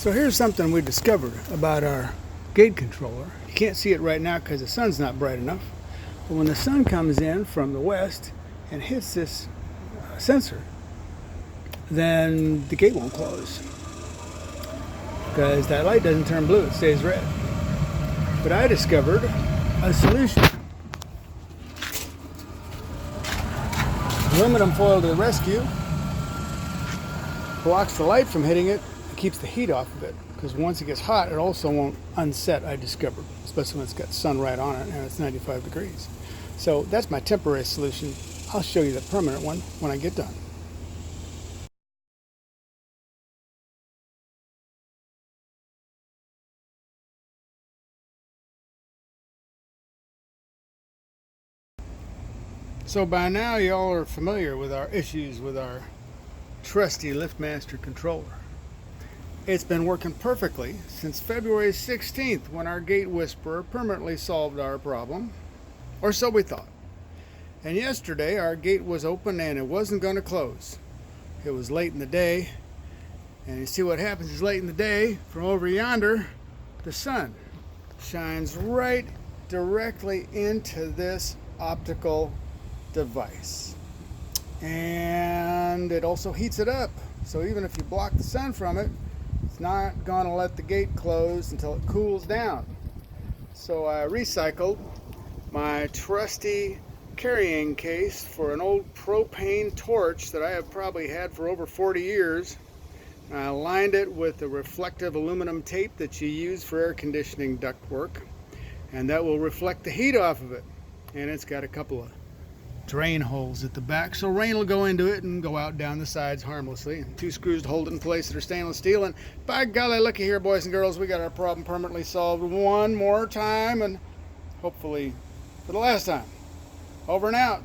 So here's something we discovered about our gate controller. You can't see it right now because the sun's not bright enough. But when the sun comes in from the west and hits this sensor, then the gate won't close because that light doesn't turn blue, it stays red. But I discovered a solution. Aluminum foil to the rescue. Blocks the light from hitting it and keeps the heat off of it, because once it gets hot it also won't unset, I discovered, especially when it's got sun right on it and it's 95 degrees. So that's my temporary solution. I'll show you the permanent one when I get done. So by now y'all are familiar with our issues with our trusty Liftmaster controller. It's been working perfectly since February 16th, when our gate whisperer permanently solved our problem, or so we thought. And yesterday our gate was open and it wasn't going to close. It was late in the day, and you see what happens is late in the day, from over yonder, the sun shines right directly into this optical device, and it also heats it up. So even if you block the sun from it, it's not going to let the gate close until it cools down. So I recycled my trusty carrying case for an old propane torch that I have probably had for over 40 years. I lined it with the reflective aluminum tape that you use for air conditioning ductwork, and that will reflect the heat off of it. And it's got a couple of drain holes at the back, so rain will go into it and go out down the sides harmlessly, and 2 screws to hold it in place that are stainless steel. And by golly, looky here, boys and girls, we got our problem permanently solved one more time, and hopefully for the last time. Over and out.